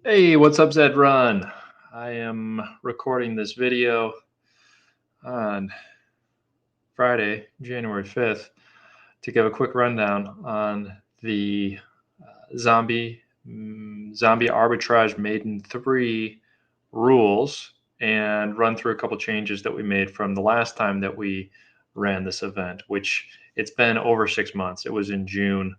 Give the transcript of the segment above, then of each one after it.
Hey, what's up, ZED Run? I am recording this video on Friday, January 5th, to give a quick rundown on the Zombie Arbitrage Maiden 3 rules and run through a couple changes that we made from the last time that we ran this event, which it's been over 6 months. It was in June.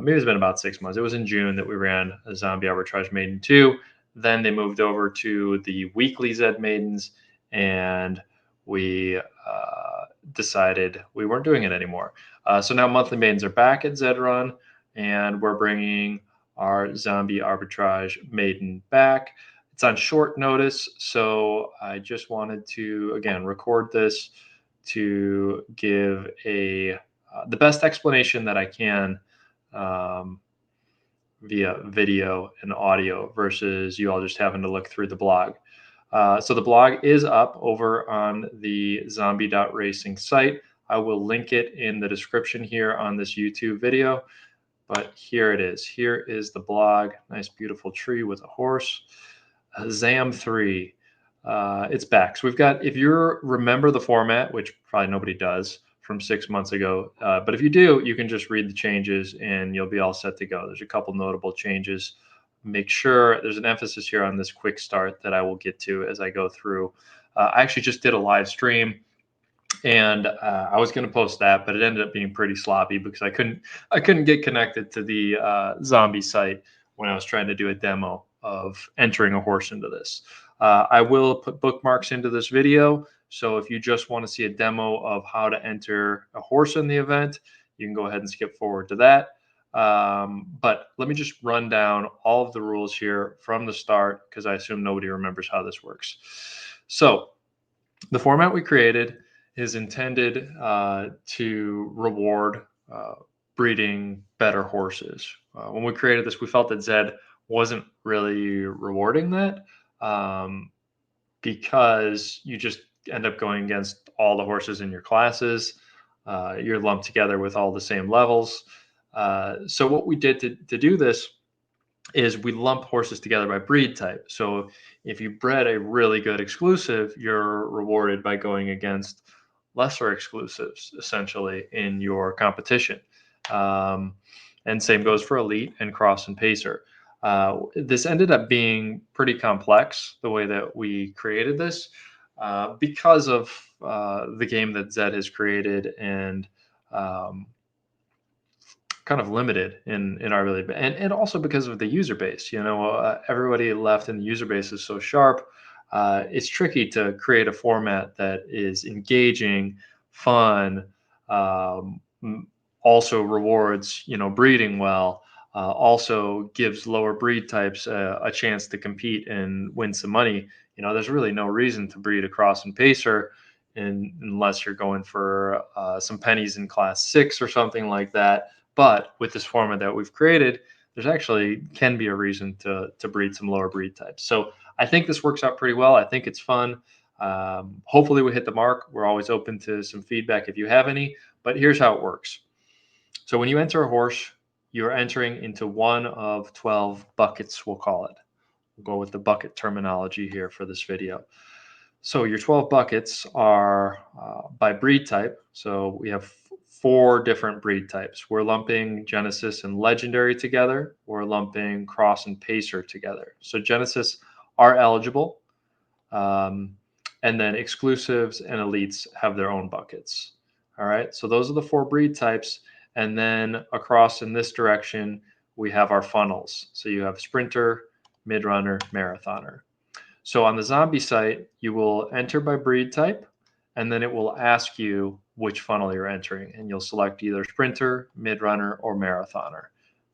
Maybe it's been about 6 months. It was in June that we ran a Zombie Arbitrage Maiden 2. Then they moved over to the weekly ZED Maidens, and we decided we weren't doing it anymore. So now monthly Maidens are back at ZED Run, and we're bringing our Zombie Arbitrage Maiden back. It's on short notice, so I just wanted to, again, record this to give the best explanation that I can via video and audio versus you all just having to look through the blog. So the blog is up over on the Zombie.Racing site. I will link it in the description here on this YouTube video, but here it is. Here is the blog. Nice, beautiful tree with a horse. ZAM III. It's back. So we've got, if you remember the format, which probably nobody does, from 6 months ago. But if you do, you can just read the changes and you'll be all set to go. There's a couple notable changes. Make sure there's an emphasis here on this quick start that I will get to as I go through. I actually just did a live stream and I was going to post that, but it ended up being pretty sloppy because I couldn't get connected to the Zombie site when I was trying to do a demo of entering a horse into this. I will put bookmarks into this video. So if you just want to see a demo of how to enter a horse in the event, you can go ahead and skip forward to that. But let me just run down all of the rules here from the start because I assume nobody remembers how this works. So the format we created is intended to reward breeding better horses. When we created this, we felt that ZED wasn't really rewarding that because you just end up going against all the horses in your classes. You're lumped together with all the same levels. So what we did to do this is we lump horses together by breed type. So if you bred a really good exclusive, you're rewarded by going against lesser exclusives, essentially, in your competition. And same goes for elite and cross and pacer. This ended up being pretty complex, the way that we created this, because of the game that ZED has created and kind of limited in our ability, and also because of the user base. Everybody left in the user base is so sharp. It's tricky to create a format that is engaging, fun, also rewards breeding well, also gives lower breed types a chance to compete and win some money. There's really no reason to breed a cross and pacer unless you're going for some pennies in class 6 or something like that. But with this format that we've created, there's actually can be a reason to breed some lower breed types. So I think this works out pretty well. I think it's fun. Hopefully we hit the mark. We're always open to some feedback if you have any, but here's how it works. So when you enter a horse, you're entering into one of 12 buckets, we'll call it. We'll go with the bucket terminology here for this video. So your 12 buckets are by breed type. So we have 4 different breed types. We're lumping Genesis and Legendary together. We're lumping Cross and Pacer together. So Genesis are eligible. And then exclusives and elites have their own buckets. All right. So those are the 4 breed types. And then across in this direction, we have our funnels. So you have sprinter, mid-runner, marathoner. So on the Zombie site, you will enter by breed type, and then it will ask you which funnel you're entering. And you'll select either sprinter, mid-runner, or marathoner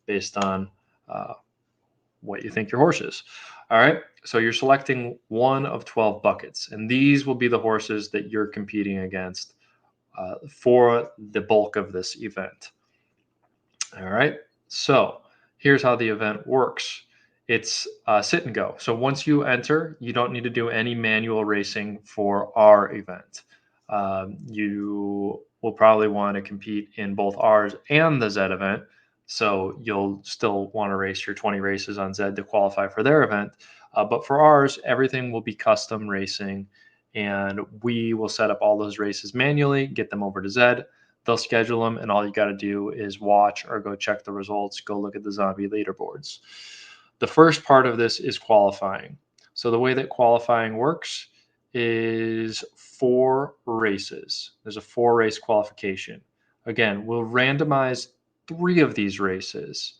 based on what you think your horse is. All right. So you're selecting one of 12 buckets, and these will be the horses that you're competing against for the bulk of this event. All right. So here's how the event works. It's sit and go. So once you enter, you don't need to do any manual racing for our event. You will probably want to compete in both ours and the ZED event. So you'll still want to race your 20 races on ZED to qualify for their event. But for ours, everything will be custom racing, and we will set up all those races manually, get them over to ZED. They'll schedule them, and all you got to do is watch or go check the results, go look at the zombie leaderboards. The first part of this is qualifying. So the way that qualifying works is 4 races. There's a 4-race qualification. Again, we'll randomize 3 of these races.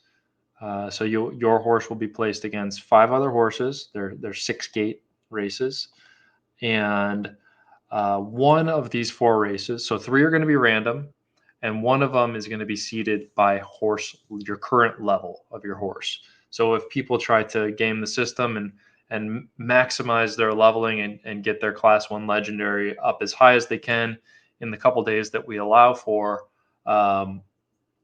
So your horse will be placed against 5 other horses. They're 6-gate races. And one of these 4 races, so 3 are going to be random, and one of them is going to be seeded by horse, your current level of your horse. So if people try to game the system and maximize their leveling and get their class 1 legendary up as high as they can in the couple days that we allow for,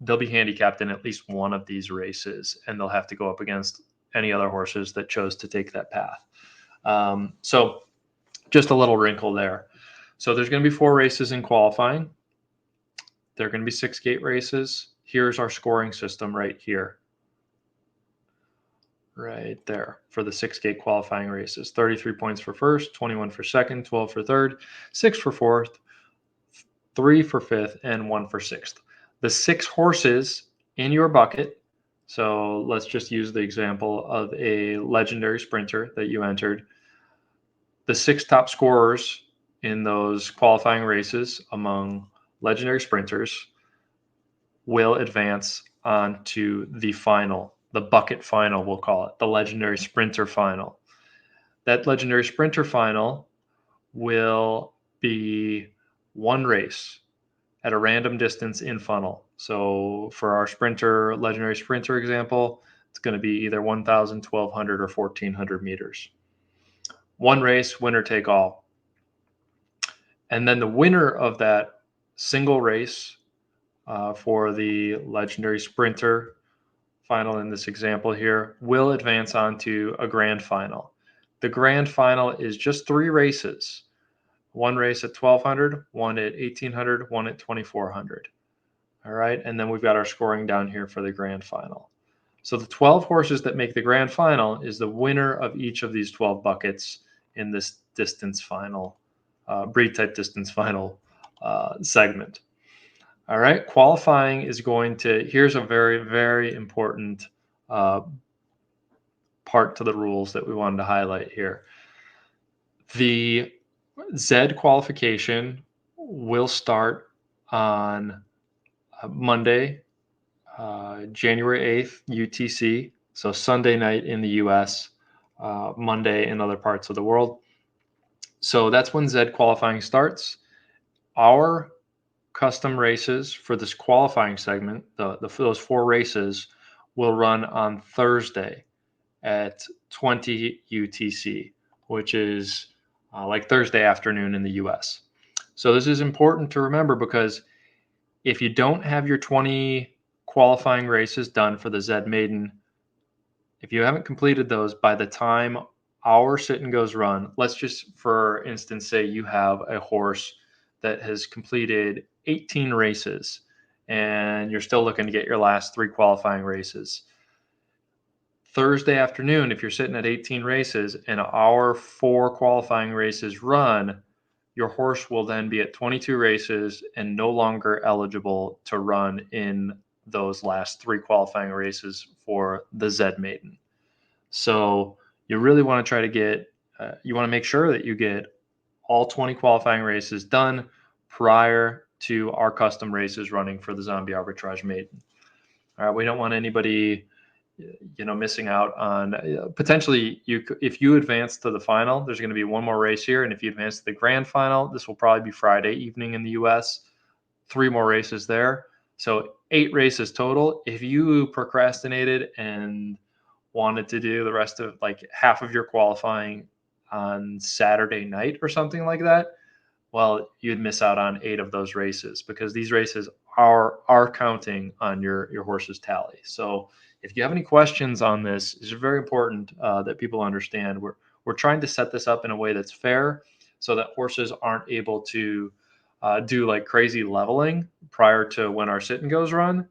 they'll be handicapped in at least one of these races, and they'll have to go up against any other horses that chose to take that path. So just a little wrinkle there. So there's going to be 4 races in qualifying. They're going to be 6-gate races. Here's our scoring system right here. Right there for the 6-gate qualifying races. 33 points for first, 21 for second, 12 for third, 6 for fourth, 3 for fifth, and 1 for sixth. The 6 horses in your bucket, so let's just use the example of a legendary sprinter that you entered. The 6 top scorers in those qualifying races among legendary sprinters will advance on to the final, the bucket final, we'll call it, the legendary sprinter final. That legendary sprinter final will be 1 race at a random distance in funnel. So for our sprinter, legendary sprinter example, it's going to be either 1,000, 1,200, or 1,400 meters. 1 race, winner take all. And then the winner of that single race for the legendary sprinter final in this example here will advance on to a grand final. The grand final is just 3 races. 1 race at 1,200, 1 at 1,800, 1 at 2,400. All right, and then we've got our scoring down here for the grand final. So the 12 horses that make the grand final is the winner of each of these 12 buckets in this distance final, breed type distance final segment. All right, qualifying is going to, here's a very, very important part to the rules that we wanted to highlight here. The ZED qualification will start on Monday, January 8th, UTC, so Sunday night in the US, Monday in other parts of the world. So that's when ZED qualifying starts. Our custom races for this qualifying segment, those 4 races, will run on Thursday at 20 UTC, which is like Thursday afternoon in the US. So this is important to remember, because if you don't have your 20 qualifying races done for the ZED Maiden, if you haven't completed those by the time our sit and goes run, let's just, for instance, say you have a horse that has completed 18 races and you're still looking to get your last 3 qualifying races. Thursday afternoon, if you're sitting at 18 races and our 4 qualifying races run, your horse will then be at 22 races and no longer eligible to run in those last 3 qualifying races for the ZED Maiden. So you really want to try to get, you want to make sure that you get all 20 qualifying races done prior to our custom races running for the Zombie Arbitrage Maiden. All right, we don't want anybody, missing out on potentially if you advance to the final, there's going to be 1 more race here. And if you advance to the grand final, this will probably be Friday evening in the US, 3 more races there. So 8 races total. If you procrastinated and wanted to do the rest of, like, half of your qualifying on Saturday night or something like that, well, you'd miss out on 8 of those races, because these races are counting on your horse's tally. So if you have any questions on this, it's very important that people understand we're trying to set this up in a way that's fair, so that horses aren't able to do like crazy leveling prior to when our sit and goes run.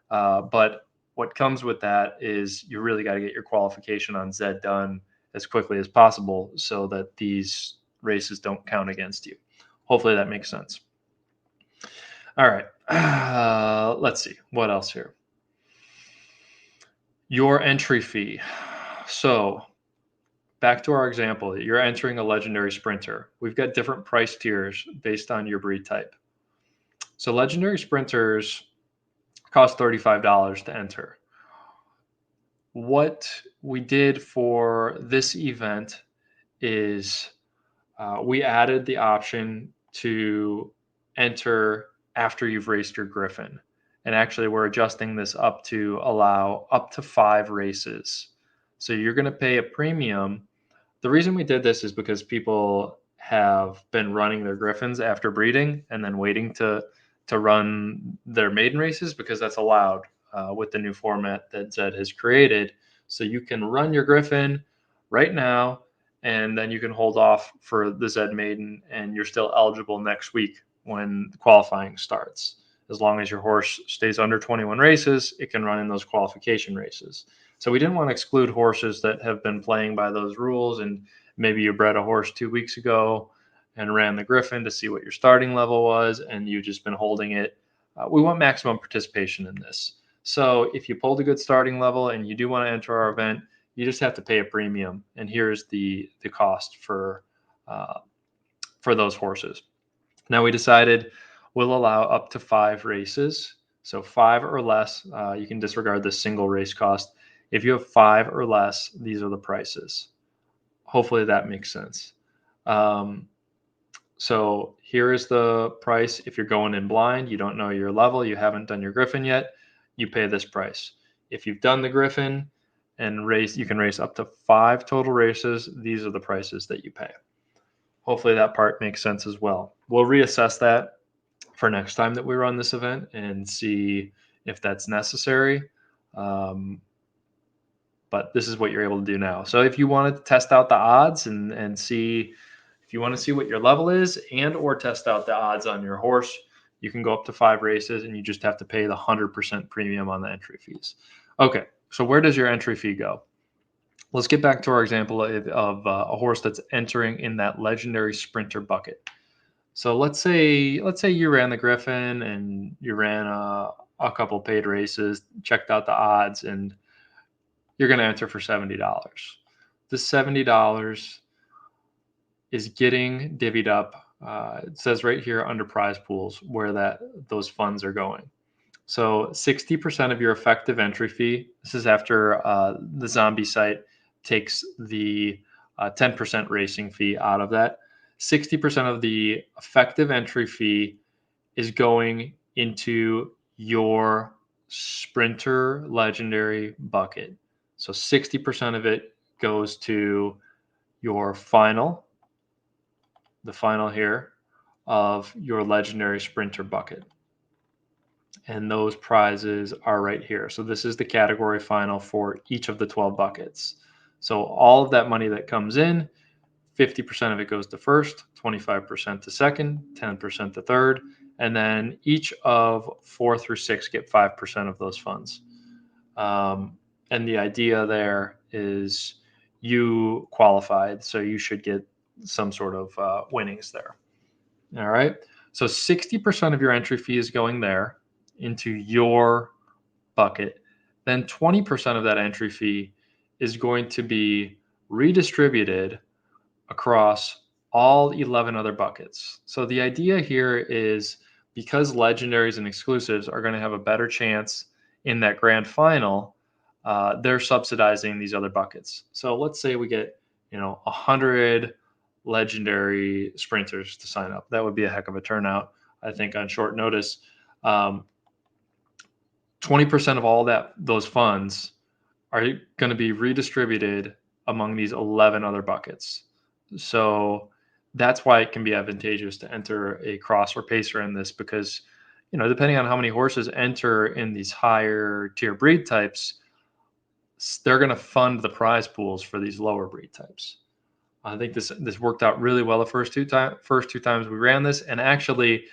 But what comes with that is you really got to get your qualification on ZED done as quickly as possible so that these races don't count against you. Hopefully that makes sense. All right. Let's see. What else here? Your entry fee. So back to our example, you're entering a legendary sprinter. We've got different price tiers based on your breed type. So legendary sprinters cost $35 to enter. What we did for this event is we added the option to enter after you've raced your Griffin. And actually, we're adjusting this up to allow up to 5 races. So you're going to pay a premium. The reason we did this is because people have been running their Griffins after breeding and then waiting to run their maiden races because that's allowed with the new format that ZED has created. So you can run your Griffin right now, and then you can hold off for the ZED Maiden, and you're still eligible next week when qualifying starts. As long as your horse stays under 21 races, it can run in those qualification races. So we didn't want to exclude horses that have been playing by those rules, and maybe you bred a horse 2 weeks ago and ran the Griffin to see what your starting level was, and you've just been holding it. We want maximum participation in this. So if you pulled a good starting level and you do want to enter our event, you just have to pay a premium. And here's the cost for those horses. Now we decided we'll allow up to 5 races. So 5 or less, you can disregard the single race cost. If you have 5 or less, these are the prices. Hopefully that makes sense. So here is the price. If you're going in blind, you don't know your level, you haven't done your Griffin yet, you pay this price. If you've done the Griffin and race, you can race up to 5 total races. These are the prices that you pay. Hopefully that part makes sense as well. We'll reassess that for next time that we run this event and see if that's necessary. But this is what you're able to do now. So if you wanted to test out the odds and see, if you want to see what your level is and or test out the odds on your horse, you can go up to 5 races and you just have to pay the 100% premium on the entry fees. Okay, so where does your entry fee go? Let's get back to our example of a horse that's entering in that legendary sprinter bucket. So let's say you ran the Griffin and you ran a couple paid races, checked out the odds, and you're going to enter for $70. This $70 is getting divvied up. It says right here under prize pools where those funds are going. So 60% of your effective entry fee, this is after the Zombie site takes the 10% racing fee out of that. 60% of the effective entry fee is going into your sprinter legendary bucket. So 60% of it goes to your final, the final here of your legendary sprinter bucket. And those prizes are right here. So this is the category final for each of the 12 buckets. So all of that money that comes in, 50% of it goes to first, 25% to second, 10% to third, and then each of 4 through 6 get 5% of those funds. And the idea there is you qualified, so you should get some sort of winnings there. All right. So 60% of your entry fee is going there into your bucket. Then 20% of that entry fee is going to be redistributed across all 11 other buckets. So the idea here is because legendaries and exclusives are going to have a better chance in that grand final, they're subsidizing these other buckets. So let's say we get 100 legendary sprinters to sign up. That would be a heck of a turnout, I think, on short notice. 20% of all those funds are going to be redistributed among these 11 other buckets. So that's why it can be advantageous to enter a cross or pacer in this, because depending on how many horses enter in these higher tier breed types, they're going to fund the prize pools for these lower breed types. I think this worked out really well the first two times we ran this, and actually,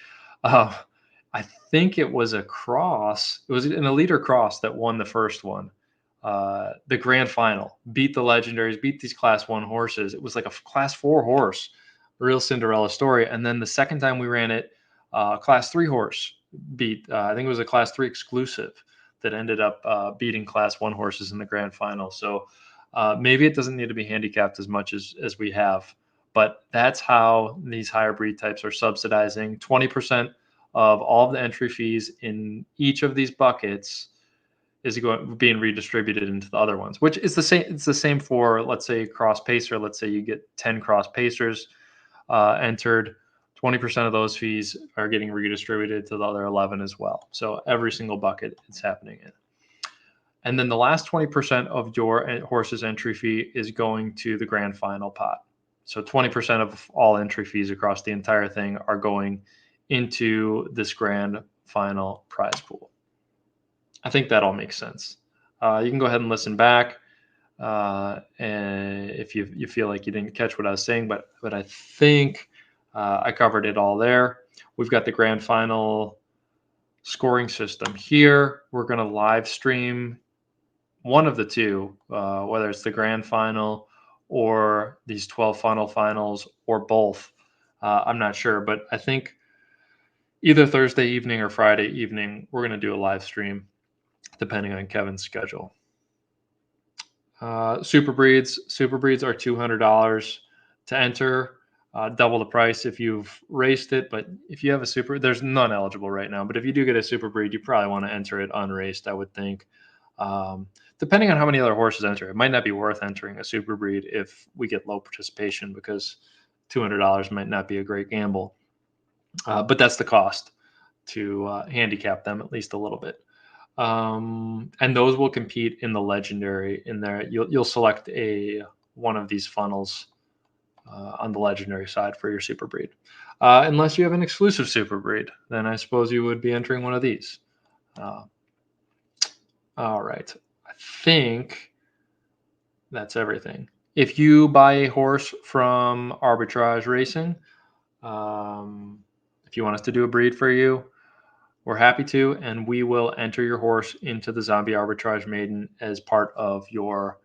I think it was a cross. It was an Elite cross that won the first one. The grand final beat the legendaries, beat these class 1 horses. It was like a class 4 horse, real Cinderella story. And then the second time we ran it, class 3 horse beat, I think it was a class 3 exclusive that ended up beating class 1 horses in the grand final. So maybe it doesn't need to be handicapped as much as we have, but that's how these higher breed types are subsidizing 20% of all of the entry fees in each of these buckets is being redistributed into the other ones, which is the same. It's the same for, let's say, cross pacer. Let's say you get 10 cross pacers entered. 20% of those fees are getting redistributed to the other 11 as well. So every single bucket it's happening in. And then the last 20% of your horse's entry fee is going to the grand final pot. So 20% of all entry fees across the entire thing are going into this grand final prize pool. I think that all makes sense. You can go ahead and listen back, and if you feel like you didn't catch what I was saying, but I think I covered it all there. We've got the grand final scoring system here. We're going to live stream one of the two, whether it's the grand final or these 12 funnel finals or both. I'm not sure, but I think either Thursday evening or Friday evening, we're going to do a live stream, depending on Kevin's schedule. Super breeds are $200 to enter, double the price if you've raced it. But if you have a super, there's none eligible right now. But if you do get a super breed, you probably want to enter it unraced, I would think. Depending on how many other horses enter, it might not be worth entering a super breed if we get low participation, because $200 might not be a great gamble. But that's the cost to handicap them at least a little bit. And those will compete in the legendary. In there, you'll select one of these funnels on the legendary side for your super breed. Unless you have an exclusive super breed, then I suppose you would be entering one of these. All right, I think that's everything. If you buy a horse from Arbitrage Racing, if you want us to do a breed for you, we're happy to, and we will enter your horse into the Zombie Arbitrage Maiden as part of your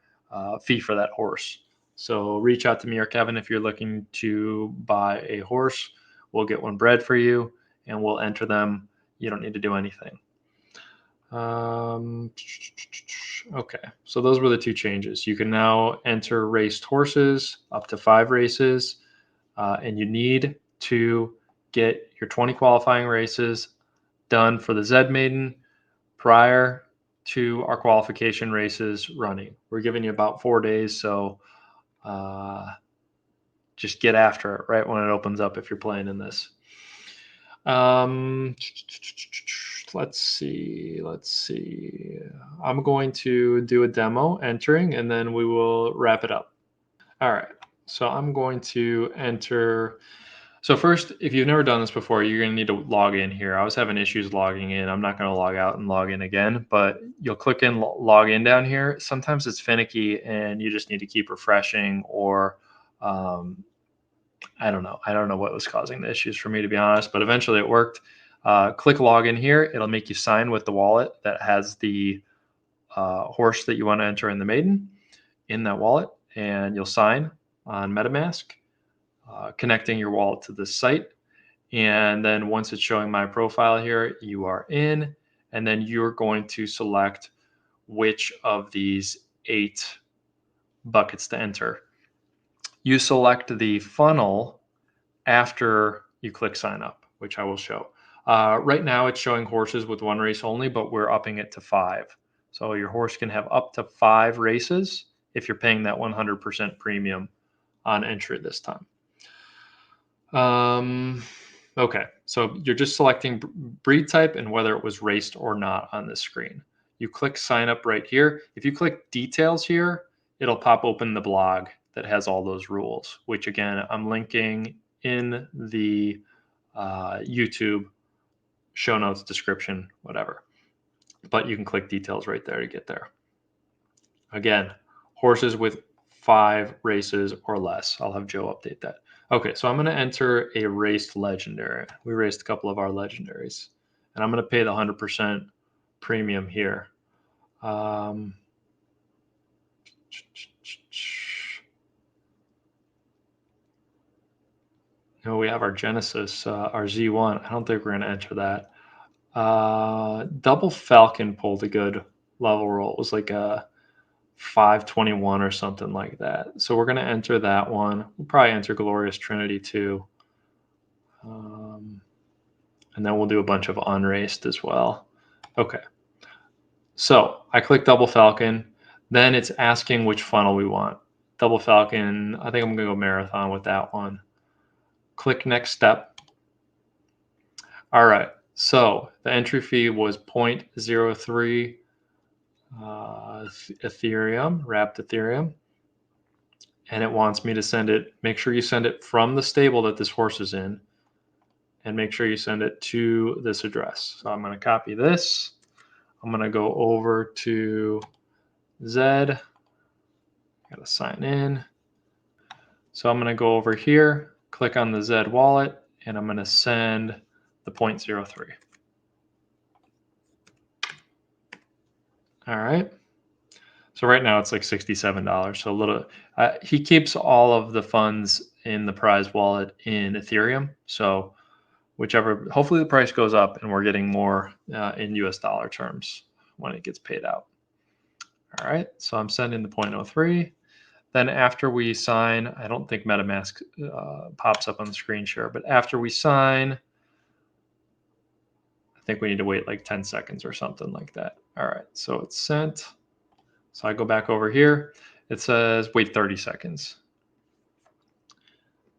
fee for that horse. So reach out to me or Kevin if you're looking to buy a horse. We'll get one bred for you, and we'll enter them. You don't need to do anything. Okay, so those were the two changes. You can now enter raced horses up to 5 races, and you need to get your 20 qualifying races done for the ZED Maiden prior to our qualification races running. We're giving you about 4 days, so just get after it right when it opens up if you're playing in this. Let's see. I'm going to do a demo entering, and then we will wrap it up. All right. So I'm going to enter. So first, if you've never done this before, you're going to need to log in here. I was having issues logging in. I'm not going to log out and log in again, but you'll click in, log in down here. Sometimes it's finicky and you just need to keep refreshing, or I don't know. I don't know what was causing the issues for me, to be honest, but eventually it worked. Click login here. It'll make you sign with the wallet that has the horse that you want to enter in the maiden in that wallet, and you'll sign on MetaMask, connecting your wallet to this site. And then once it's showing my profile here, you are in, and then you're going to select which of these 8 buckets to enter. You select the funnel after you click sign up, which I will show. Right now it's showing horses with 1 race only, but we're upping it to 5. So your horse can have up to 5 races if you're paying that 100% premium on entry this time. Okay, so you're just selecting breed type and whether it was raced or not on this screen. You click sign up right here. If you click details here, it'll pop open the blog that has all those rules, which again, I'm linking in the YouTube show notes, description, whatever. But you can click details right there to get there. Again, horses with 5 races or less. I'll have Joe update that. Okay, so I'm going to enter a raced legendary. We raced a couple of our legendaries. and I'm going to pay the 100% premium here. No, we have our Genesis, our Z1. I don't think we're going to enter that. Double Falcon pulled a good level roll. It was like a 521 or something like that. So we're going to enter that one. We'll probably enter Glorious Trinity too. And then we'll do a bunch of unraced as well. Okay. So I click Double Falcon. Then it's asking which funnel we want. Double Falcon, I think I'm going to go Marathon with that one. Click Next Step. All right. So the entry fee was 0.03 Ethereum, wrapped Ethereum. And it wants me to send it. Make sure you send it from the stable that this horse is in. And make sure you send it to this address. So I'm going to copy this. I'm going to go over to ZED. Got to sign in. So I'm going to go over here, click on the ZED wallet, and I'm going to send the 0.03. All right. So right now it's like $67. So a little. He keeps all of the funds in the prize wallet in Ethereum. So whichever, hopefully the price goes up and we're getting more in US dollar terms when it gets paid out. All right. So I'm sending the 0.03. Then after we sign, I don't think MetaMask pops up on the screen share, but after we sign, I think we need to wait like 10 seconds or something like that. All right, so it's sent. So I go back over here. It says wait 30 seconds.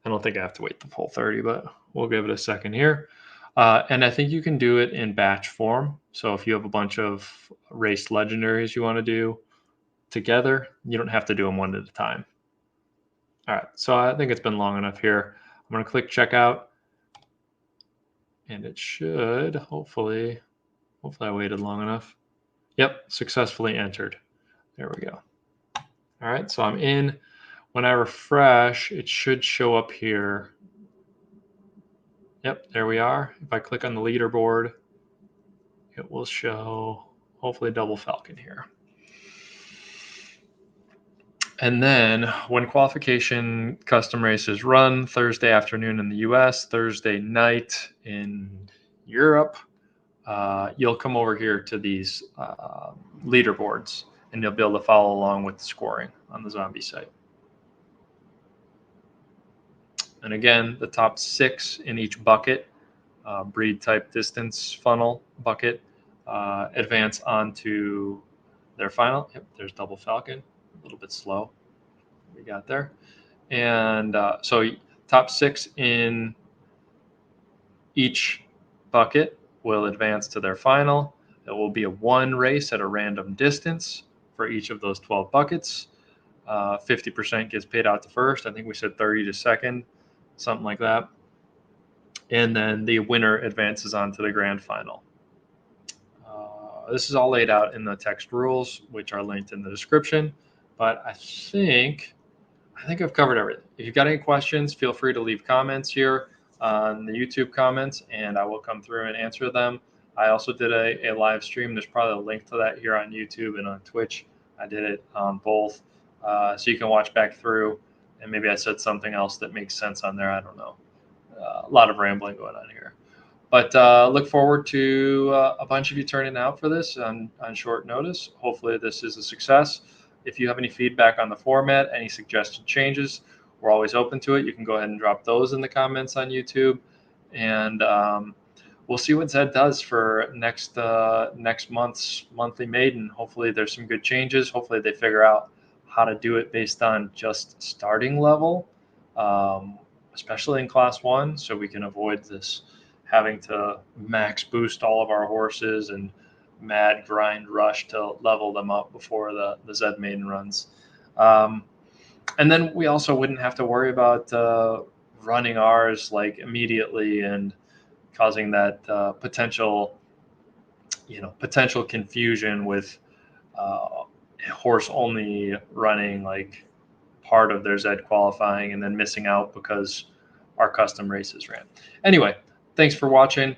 I don't think I have to wait the full 30, but we'll give it a second here. And I think you can do it in batch form. So if you have a bunch of race legendaries you want to do together, you don't have to do them one at a time. All right, so I think it's been long enough here. I'm going to click checkout, and it should hopefully I waited long enough. Yep, successfully entered. There we go. All right, so I'm in. When I refresh, it should show up here. Yep, there we are. If I click on the leaderboard, it will show hopefully Double Falcon here. And then when qualification custom races run Thursday afternoon in the US, Thursday night in Europe, you'll come over here to these leaderboards and you'll be able to follow along with the scoring on the Zombie site. And again, the top 6 in each bucket, breed type distance funnel bucket, advance onto their final. Yep, there's Double Falcon. A little bit slow. We got there. And so top 6 in each bucket will advance to their final. It will be a 1 race at a random distance for each of those 12 buckets. 50% gets paid out to first. I think we said 30 to second, something like that. And then the winner advances on to the grand final. This is all laid out in the text rules, which are linked in the description. But I think I've covered everything. If you've got any questions, feel free to leave comments here on the YouTube comments, and I will come through and answer them. I also did a live stream. There's probably a link to that here on YouTube and on Twitch. I did it on both, so you can watch back through, and maybe I said something else that makes sense on there. I don't know. A lot of rambling going on here. But look forward to a bunch of you turning out for this on short notice. Hopefully this is a success. If you have any feedback on the format, any suggested changes, we're always open to it. You can go ahead and drop those in the comments on YouTube. And we'll see what ZED does for next month's monthly maiden. Hopefully there's some good changes. Hopefully they figure out how to do it based on just starting level, especially in class 1, so we can avoid this having to max boost all of our horses and mad grind rush to level them up before the ZED Maiden runs. And then we also wouldn't have to worry about running ours like immediately and causing that potential confusion with horse only running like part of their ZED qualifying and then missing out because our custom races ran. Anyway, thanks for watching.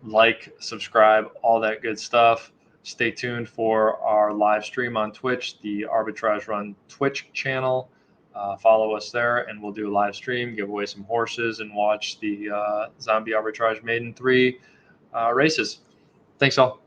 like, subscribe, all that good stuff. Stay tuned for our live stream on Twitch, the Arbitrage.Run Twitch channel. Follow us there, and we'll do a live stream, give away some horses, and watch the Zombie Arbitrage Maiden 3 races. Thanks all.